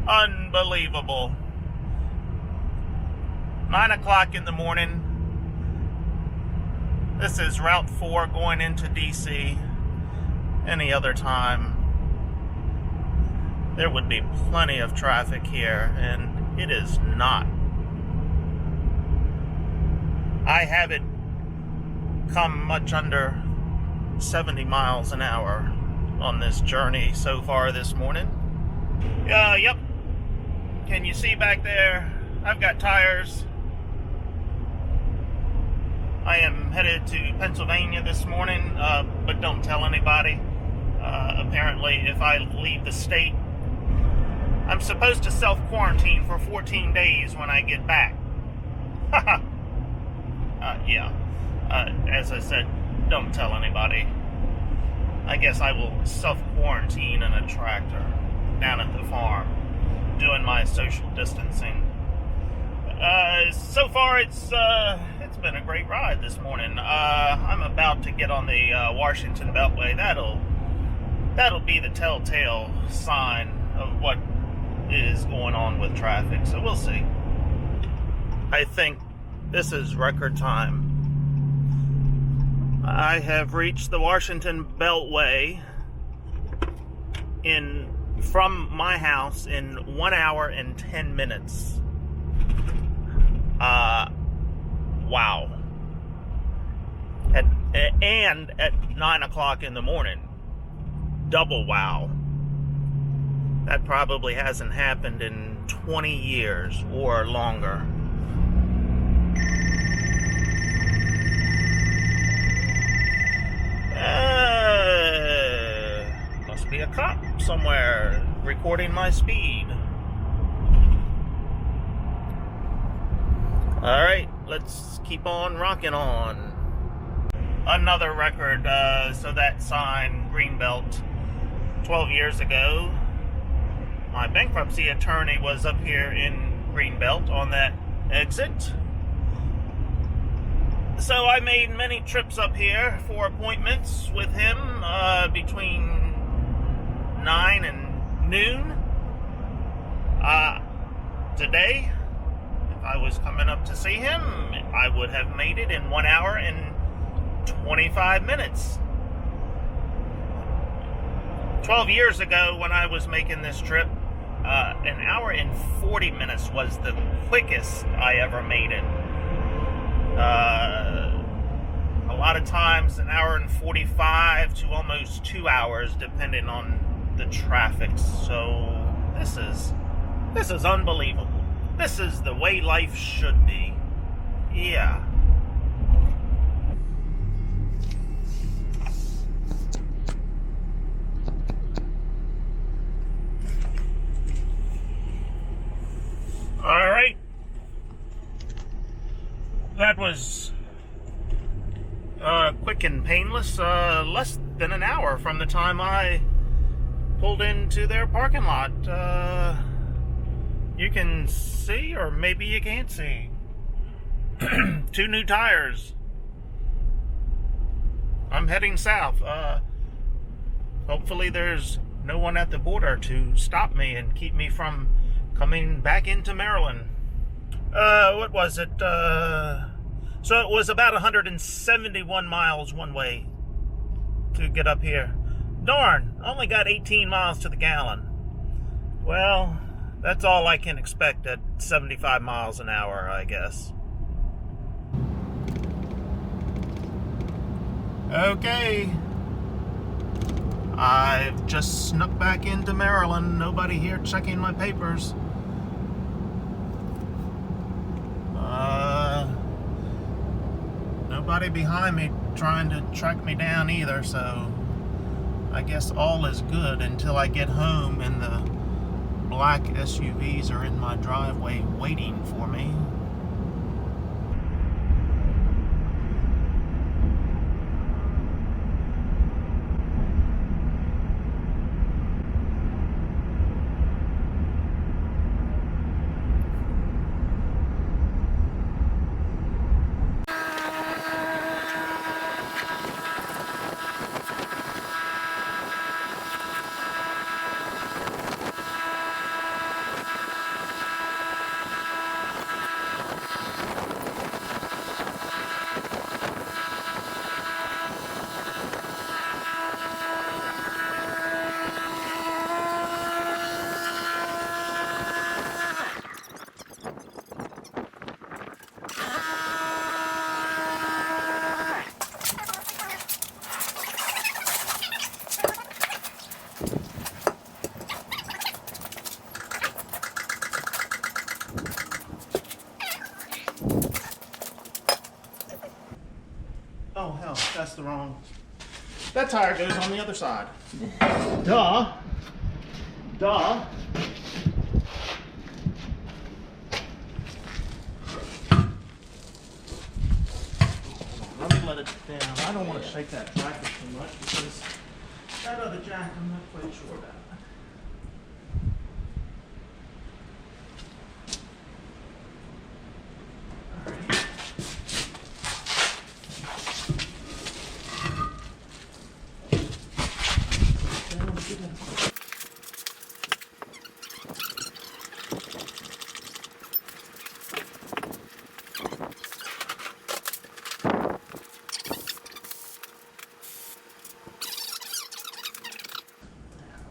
Unbelievable. 9 o'clock in the morning. This is Route 4 going into DC. Any other time, there would be plenty of traffic here, and it is not. I haven't come much under 70 miles an hour on this journey so far this morning. Yep. Can you see back there? I've got tires. I am headed to Pennsylvania this morning, but don't tell anybody. Apparently, if I leave the state, I'm supposed to self-quarantine for 14 days when I get back. Yeah. As I said, don't tell anybody. I guess I will self-quarantine in a tractor down at the farm, doing my social distancing. So far, it's been a great ride this morning. I'm about to get on the Washington Beltway. That'll be the telltale sign of what is going on with traffic. So we'll see. I think this is record time. I have reached the Washington Beltway from my house in 1 hour and 10 minutes. Wow. And at 9 o'clock in the morning. Double wow. That probably hasn't happened in 20 years or longer. Must be a cop somewhere recording my speed. Alright, let's keep on rocking on. Another record, so that sign, Greenbelt, 12 years ago, my bankruptcy attorney was up here in Greenbelt on that exit. So I made many trips up here for appointments with him between 9 and noon. Today, if I was coming up to see him, I would have made it in 1 hour and 25 minutes. 12 years ago, when I was making this trip, an hour and 40 minutes was the quickest I ever made it. A lot of times, an hour and 45 to almost 2 hours, depending on the traffic. So this is unbelievable. This is the way life should be. Yeah. All right. That was quick and painless. Less than an hour from the time I pulled into their parking lot. You can see, or maybe you can't see, 2 new tires. I'm heading south. Hopefully there's no one at the border to stop me and keep me from coming back into Maryland. What was it? So it was about 171 miles one way to get up here. Darn, only got 18 miles to the gallon. Well, that's all I can expect at 75 miles an hour, I guess. Okay. I've just snuck back into Maryland. Nobody here checking my papers. Nobody behind me trying to track me down either, so I guess all is good until I get home and the black SUVs are in my driveway waiting for me. that's the wrong. That tire goes on the other side. Duh. Duh. Let me let it down. I don't want to shake that tractor too much because that other jack I'm not quite sure about.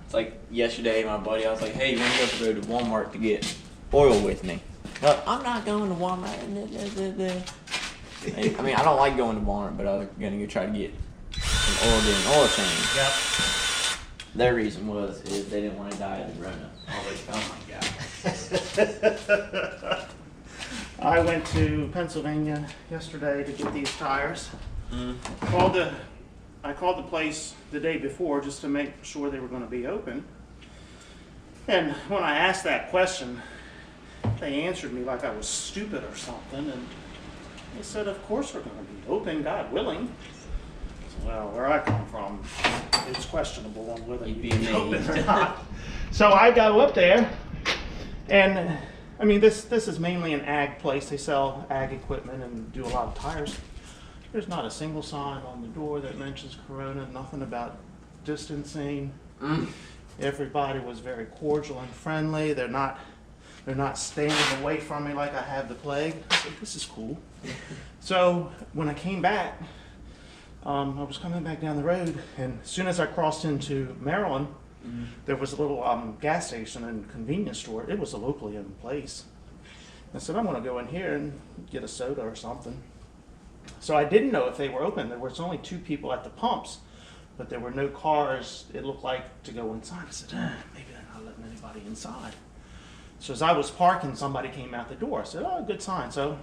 It's like yesterday, my buddy, I was like, hey, you want to go to Walmart to get oil with me? Well, I'm not going to Walmart. I mean, I don't like going to Walmart, but I was going to go try to get some oil in an oil change. Yep. Their reason is they didn't want to die of the Rona. I was like, oh my God. I went to Pennsylvania yesterday to get these tires. Mm. I called the place the day before just to make sure they were going to be open. And when I asked that question, they answered me like I was stupid or something. And they said, of course we're going to be open, God willing. So, well, where I come from, it's questionable on whether you'd be open or not. So I go up there, and I mean, this is mainly an ag place. They sell ag equipment and do a lot of tires. There's not a single sign on the door that mentions Corona, nothing about distancing. Everybody was very cordial and friendly. They're not standing away from me like I have the plague. I said, this is cool. So when I came back, I was coming back down the road, and as soon as I crossed into Maryland, there was a little gas station and convenience store. It was a locally owned place. I said, I'm going to go in here and get a soda or something. So I didn't know if they were open. There was only 2 people at the pumps, but there were no cars, it looked like, to go inside. I said, maybe they're not letting anybody inside. So as I was parking, somebody came out the door. I said, oh, good sign. So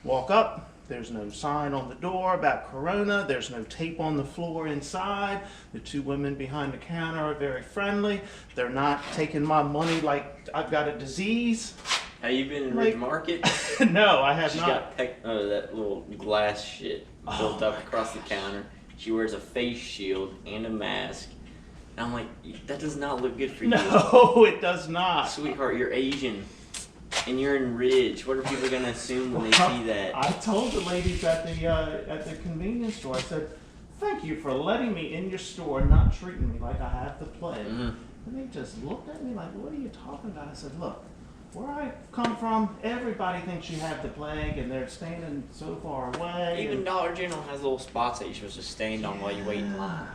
walk up. There's no sign on the door about Corona. There's no tape on the floor inside. The 2 women behind the counter are very friendly. They're not taking my money like I've got a disease. Have you been in Ridge Market? No, I have She's not. got that little glass shit built up across the counter. She wears a face shield and a mask. And I'm like, that does not look good for you. No, it does not. Sweetheart, you're Asian. And you're in Ridge. What are people going to assume when they see that? I told the ladies at the convenience store, I said, thank you for letting me in your store and not treating me like I have the plague. And they just looked at me like, what are you talking about? I said, look, where I come from, everybody thinks you have the plague, and they're standing so far away. Even Dollar General has little spots that you're supposed to stand on while you wait in line.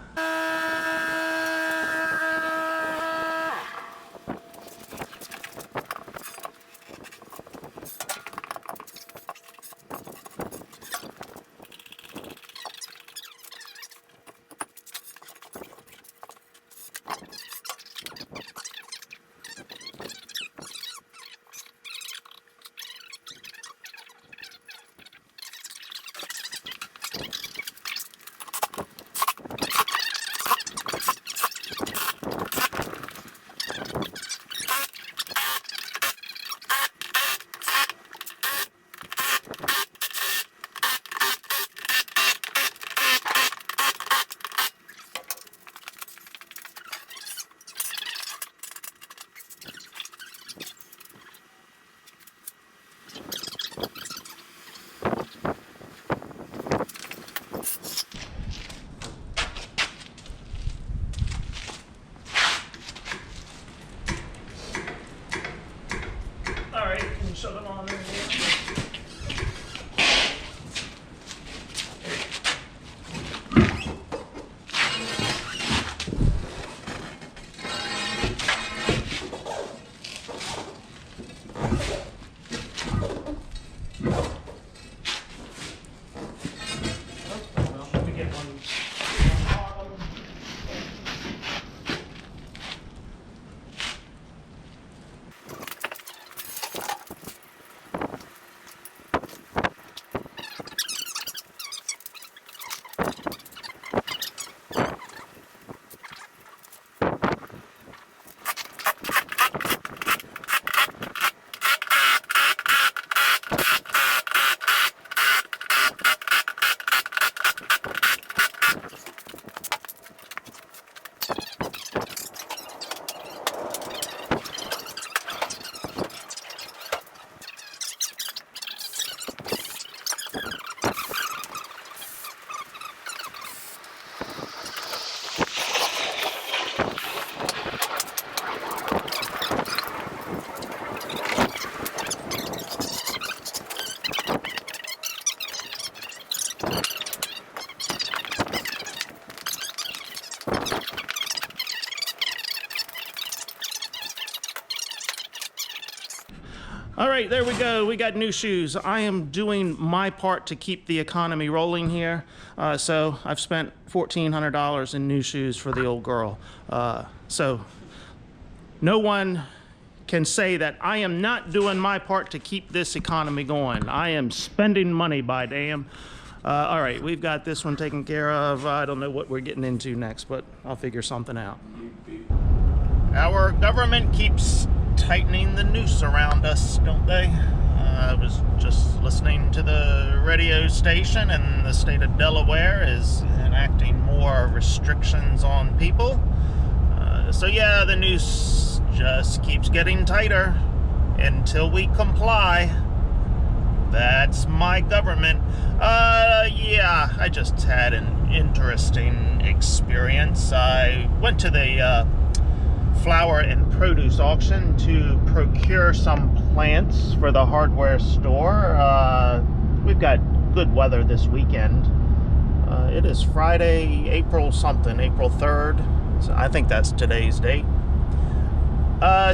Shut it on there. Let me get one. All right, there we go. We got new shoes. I am doing my part to keep the economy rolling here. So I've spent $1,400 in new shoes for the old girl. So no one can say that I am not doing my part to keep this economy going. I am spending money, by damn. All right, we've got this one taken care of. I don't know what we're getting into next, but I'll figure something out. Our government keeps tightening the noose around us, don't they? I was just listening to the radio station, and the state of Delaware is enacting more restrictions on people. So yeah, the noose just keeps getting tighter until we comply. That's my government. Yeah, I just had an interesting experience. I went to the flower and produce auction to procure some plants for the hardware store. We've got good weather this weekend. It is Friday, April 3rd. So I think that's today's date.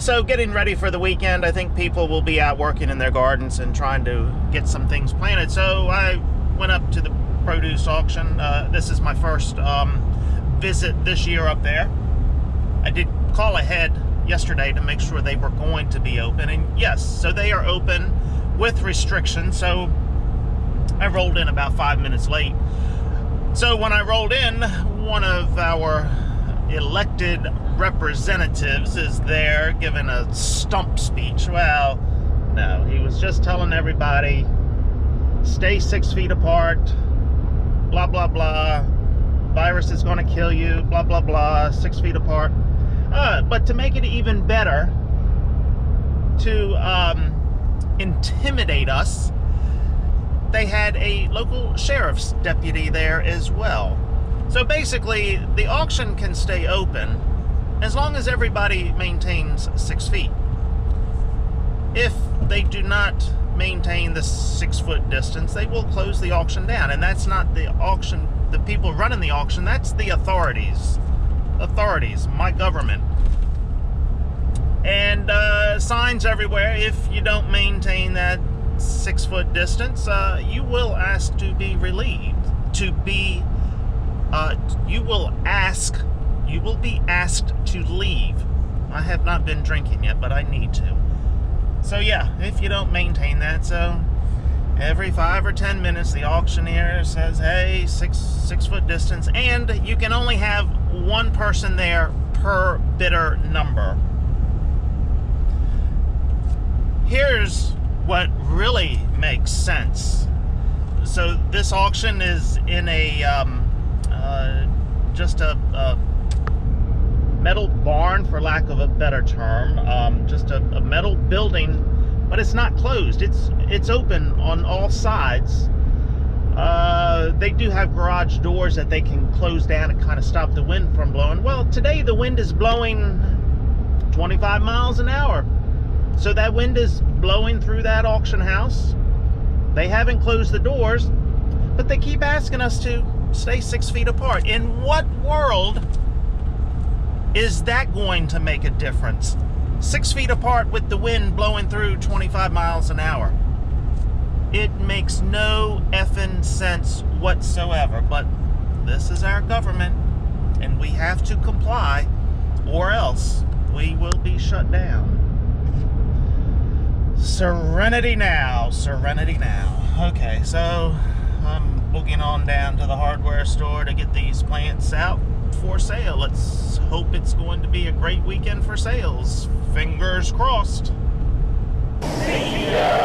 So getting ready for the weekend, I think people will be out working in their gardens and trying to get some things planted. So I went up to the produce auction. This is my first visit this year up there. I did call ahead yesterday to make sure they were going to be open, and yes, so they are open with restrictions. So I rolled in about 5 minutes late. So when I rolled in, one of our elected representatives is there giving a stump speech. Well, no, he was just telling everybody, stay 6 feet apart, blah, blah, blah, virus is going to kill you, blah, blah, blah, 6 feet apart. But to make it even better, to intimidate us, they had a local sheriff's deputy there as well. So basically, the auction can stay open as long as everybody maintains 6 feet. If they do not maintain the 6 foot distance, they will close the auction down. And that's not the auction, the people running the auction, that's the authorities. My government. And signs everywhere. If you don't maintain that 6 foot distance, you will ask to be relieved. You will be asked to leave. I have not been drinking yet, but I need to. So yeah, if you don't maintain that, so every 5 or 10 minutes the auctioneer says, hey, six foot distance, and you can only have one person there per bidder number. Here's what really makes sense. So this auction is in a just a metal barn, for lack of a better term, just a metal building, but it's not closed. It's open on all sides. They do have garage doors that they can close down and kind of stop the wind from blowing. Well, today the wind is blowing 25 miles an hour. So that wind is blowing through that auction house. They haven't closed the doors, but they keep asking us to stay 6 feet apart. In what world is that going to make a difference? 6 feet apart with the wind blowing through 25 miles an hour. It makes no effing sense whatsoever, but this is our government, and we have to comply, or else we will be shut down. Serenity now, serenity now. Okay, so I'm boogieing on down to the hardware store to get these plants out for sale. Let's hope it's going to be a great weekend for sales. Fingers crossed. See ya.